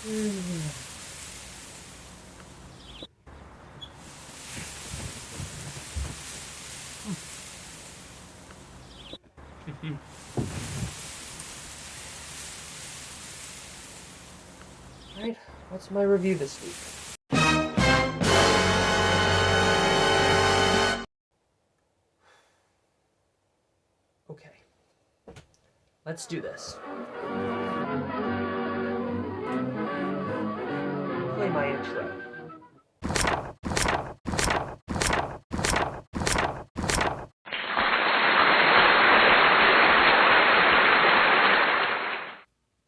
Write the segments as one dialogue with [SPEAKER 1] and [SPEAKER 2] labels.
[SPEAKER 1] Alright, what's my review this week? Okay, let's do this. Play my intro.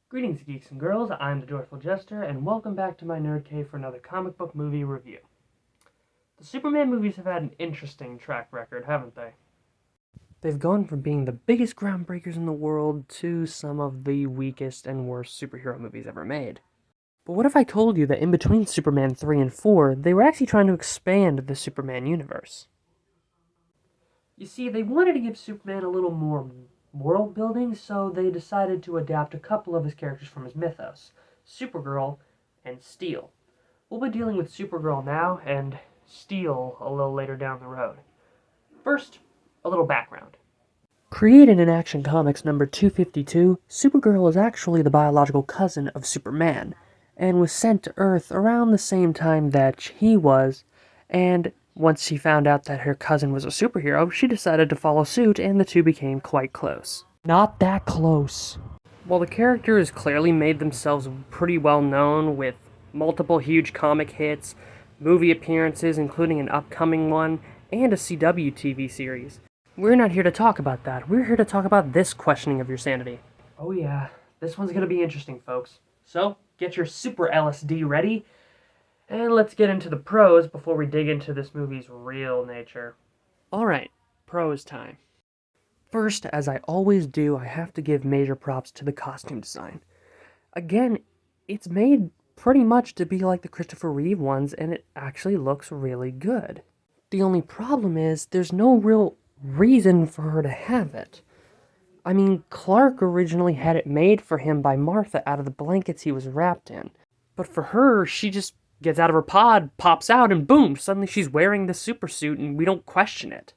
[SPEAKER 1] Greetings, geeks and girls. I'm the Joyful Jester, and welcome back to my Nerd Cave for another comic book movie review. The Superman movies have had an interesting track record, haven't they? They've gone from being the biggest groundbreakers in the world to some of the weakest and worst superhero movies ever made. But what if I told you that in between Superman 3 and 4, they were actually trying to expand the Superman universe? You see, they wanted to give Superman a little more world building, so they decided to adapt a couple of his characters from his mythos, Supergirl and Steel. We'll be dealing with Supergirl now, and Steel a little later down the road. First, a little background. Created in Action Comics number 252, Supergirl is actually the biological cousin of Superman, and was sent to Earth around the same time that he was, and once she found out that her cousin was a superhero, she decided to follow suit, and the two became quite close. Not that close. While the characters clearly made themselves pretty well known with multiple huge comic hits, movie appearances, including an upcoming one, and a CW TV series, we're not here to talk about that. We're here to talk about this questioning of your sanity. Oh yeah, this one's gonna be interesting, folks. So, get your super LSD ready, and let's get into the pros before we dig into this movie's real nature. Alright, pros time. First, as I always do, I have to give major props to the costume design. Again, it's made pretty much to be like the Christopher Reeve ones, and it actually looks really good. The only problem is, there's no real reason for her to have it. I mean, Clark originally had it made for him by Martha out of the blankets he was wrapped in. But for her, she just gets out of her pod, pops out, and boom, suddenly she's wearing the supersuit and we don't question it.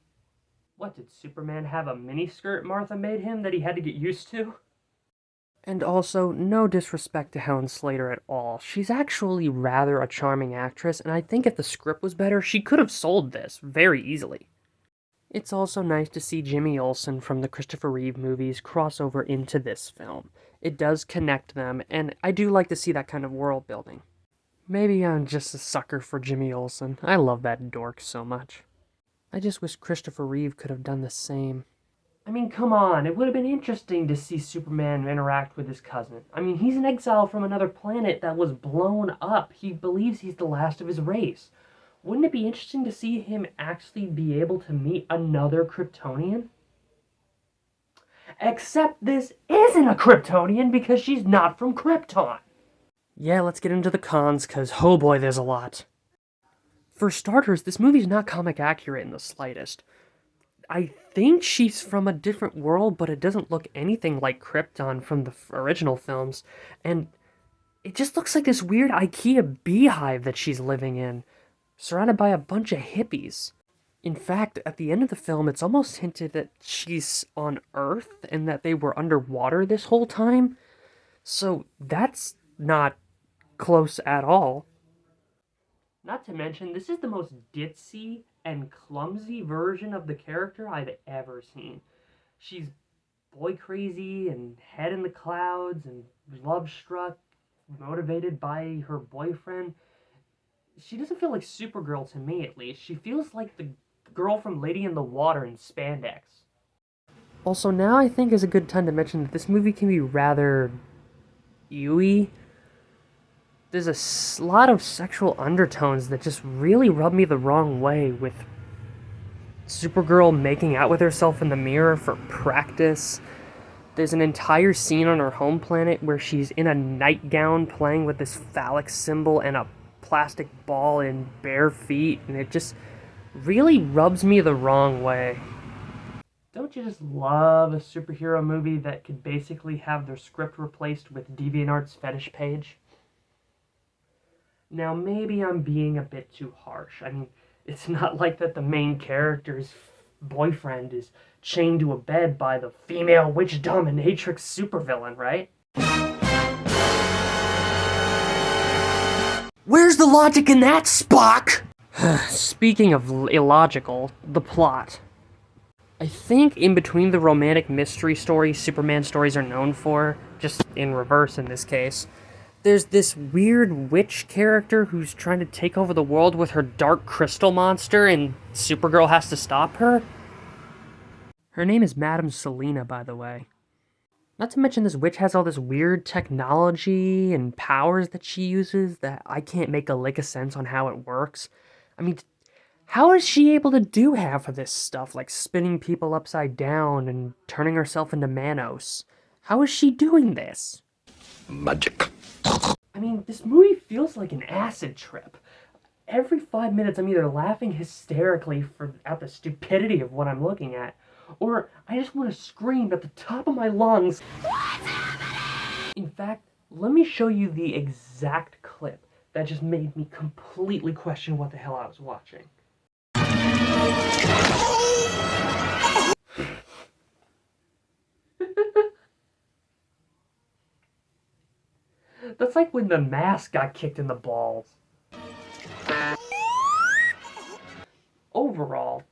[SPEAKER 1] What, did Superman have a miniskirt Martha made him that he had to get used to? And also, no disrespect to Helen Slater at all. She's actually rather a charming actress, and I think if the script was better, she could have sold this very easily. It's also nice to see Jimmy Olsen from the Christopher Reeve movies cross over into this film. It does connect them, and I do like to see that kind of world building. Maybe I'm just a sucker for Jimmy Olsen. I love that dork so much. I just wish Christopher Reeve could have done the same. I mean, come on, it would have been interesting to see Superman interact with his cousin. I mean, he's an exile from another planet that was blown up. He believes he's the last of his race. Wouldn't it be interesting to see him actually be able to meet another Kryptonian? Except this isn't a Kryptonian because she's not from Krypton. Yeah, let's get into the cons, because oh boy, there's a lot. For starters, this movie's not comic accurate in the slightest. I think she's from a different world, but it doesn't look anything like Krypton from the original films, and it just looks like this weird IKEA beehive that she's living in, surrounded by a bunch of hippies. In fact, at the end of the film, it's almost hinted that she's on Earth and that they were underwater this whole time, so that's not close at all. Not to mention, this is the most ditzy and clumsy version of the character I've ever seen. She's boy crazy and head in the clouds and love struck, motivated by her boyfriend. She doesn't feel like Supergirl to me, at least. She feels like the girl from Lady in the Water in spandex. Also, now I think is a good time to mention that this movie can be rather ewy. There's a lot of sexual undertones that just really rub me the wrong way, with Supergirl making out with herself in the mirror for practice. There's an entire scene on her home planet where she's in a nightgown playing with this phallic symbol and a plastic ball in bare feet, and it just really rubs me the wrong way. Don't you just love a superhero movie that could basically have their script replaced with DeviantArt's fetish page? Now, maybe I'm being a bit too harsh. I mean, it's not like that the main character's boyfriend is chained to a bed by the female witch dominatrix supervillain, right? Where's the logic in that, Spock? Speaking of illogical, the plot. I think in between the romantic mystery stories Superman stories are known for, just in reverse in this case, there's this weird witch character who's trying to take over the world with her dark crystal monster, and Supergirl has to stop her. Her name is Madame Selena, by the way. Not to mention this witch has all this weird technology and powers that she uses that I can't make a lick of sense on how it works. I mean, how is she able to do half of this stuff, like spinning people upside down and turning herself into Manos? How is she doing this?
[SPEAKER 2] Magic.
[SPEAKER 1] I mean, this movie feels like an acid trip. Every 5 minutes I'm either laughing hysterically at the stupidity of what I'm looking at, or I just want to scream at the top of my lungs. What's happening? In fact, let me show you the exact clip that just made me completely question what the hell I was watching. That's like when the mask got kicked in the balls. Overall,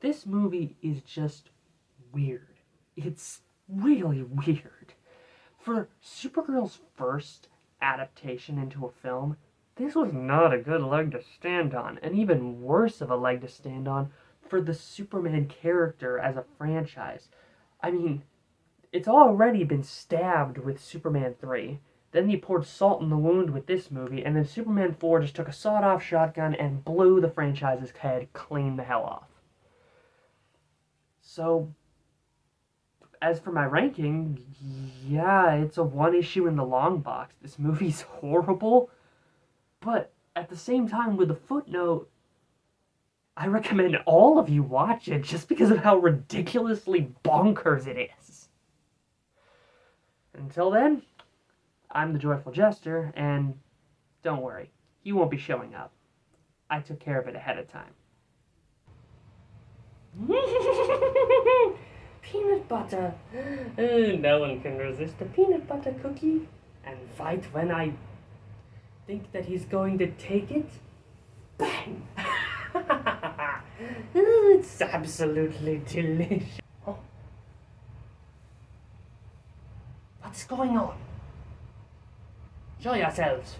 [SPEAKER 1] this movie is just weird. It's really weird. For Supergirl's first adaptation into a film, this was not a good leg to stand on, and even worse of a leg to stand on for the Superman character as a franchise. I mean, it's already been stabbed with Superman 3, then he poured salt in the wound with this movie, and then Superman 4 just took a sawed-off shotgun and blew the franchise's head clean the hell off. So, as for my ranking, yeah, it's a 1 issue in the long box. This movie's horrible, but at the same time, with a footnote, I recommend all of you watch it just because of how ridiculously bonkers it is. Until then, I'm the Joyful Jester, and don't worry, he won't be showing up. I took care of it ahead of time. Peanut butter. No one can resist a peanut butter cookie. And right when I think that he's going to take it, bang! It's absolutely delicious. Oh. What's going on? Show yourselves.